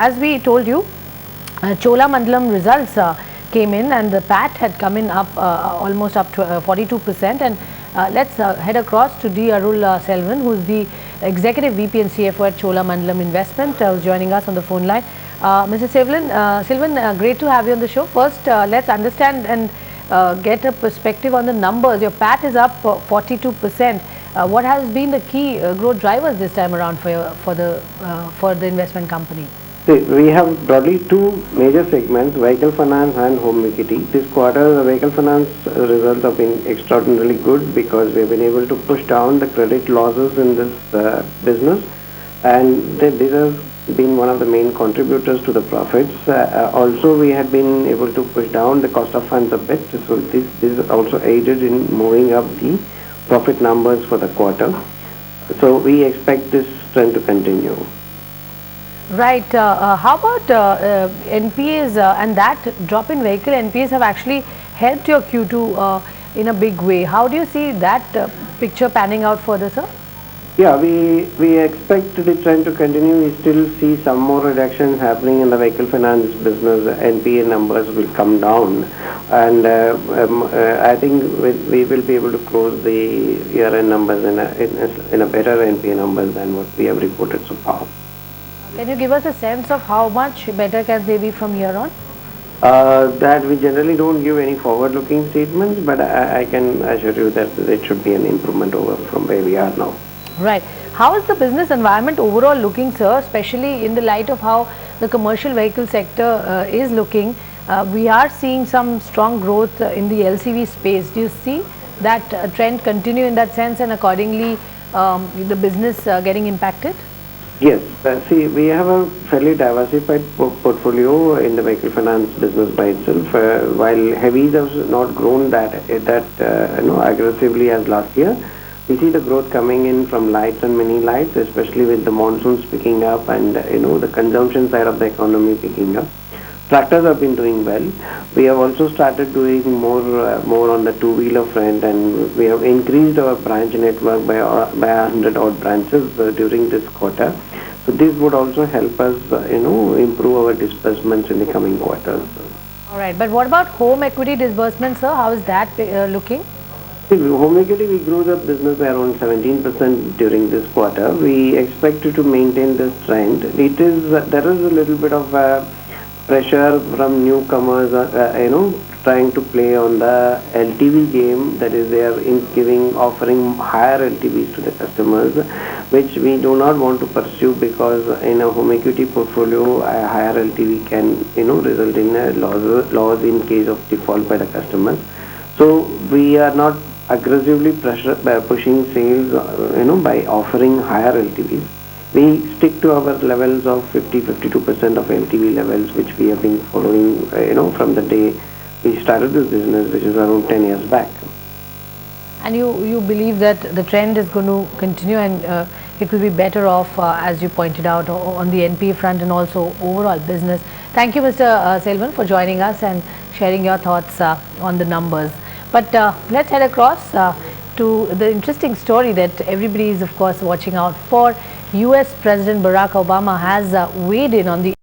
as we told you, Cholamandalam results came in, and the PAT had come in up almost up to 42%. And let's head across to D. Arul Selvan, who is the Executive VP and CFO at Cholamandalam Investment, who's joining us on the phone line. Mr. Selvan, great to have you on the show. First, let's understand and get a perspective on the numbers. Your PAT is up 42%. What has been the key growth drivers this time around for the investment company? See, we have broadly two major segments, vehicle finance and home equity. This quarter, the vehicle finance results have been extraordinarily good because we have been able to push down the credit losses in this business, and this has been one of the main contributors to the profits. Also, we had been able to push down the cost of funds a bit, so this also aided in moving up the profit numbers for the quarter. So we expect this trend to continue. Right. How about NPAs and that drop in vehicle NPAs have actually helped your Q2 in a big way. How do you see that picture panning out further, sir? Yeah, we expect the trend to continue. We still see some more reductions happening in the vehicle finance business. NPA numbers will come down, and I think we will be able to close the year-end numbers in a better NPA numbers than what we have reported so far. Can you give us a sense of how much better can they be from here on? That we generally don't give any forward-looking statements, but I can assure you that it should be an improvement over from where we are now. Right. How is the business environment overall looking, sir, especially in the light of how the commercial vehicle sector is looking? We are seeing some strong growth in the LCV space. Do you see that trend continue in that sense, and accordingly the business getting impacted? Yes, see, we have a fairly diversified portfolio in the vehicle finance business by itself. While heavies have not grown that aggressively as last year, we see the growth coming in from lights and mini lights, especially with the monsoons picking up and the consumption side of the economy picking up. Tractors have been doing well. We have also started doing more on the two-wheeler front, and we have increased our branch network by 100 odd branches during this quarter. So this would also help us, improve our disbursements in the coming quarters. All right, but what about home equity disbursements, sir? How is that looking? Home equity, we grew the business by around 17% during this quarter. We expect to maintain this trend. There is a little bit of pressure from newcomers, trying to play on the LTV game. That is, they are offering higher LTVs to the customers, which we do not want to pursue, because in a home equity portfolio, a higher LTV can, result in a loss in case of default by the customers. So we are not aggressively pushing sales, by offering higher LTVs. We stick to our levels of 52% of LTV levels, which we have been following, from the day we started this business, which is around 10 years back. And you believe that the trend is going to continue, and it will be better off, as you pointed out, on the NPA front and also overall business. Thank you, Mr. Selvan, for joining us and sharing your thoughts on the numbers. But let's head across to the interesting story that everybody is, of course, watching out for. US President Barack Obama has weighed in on the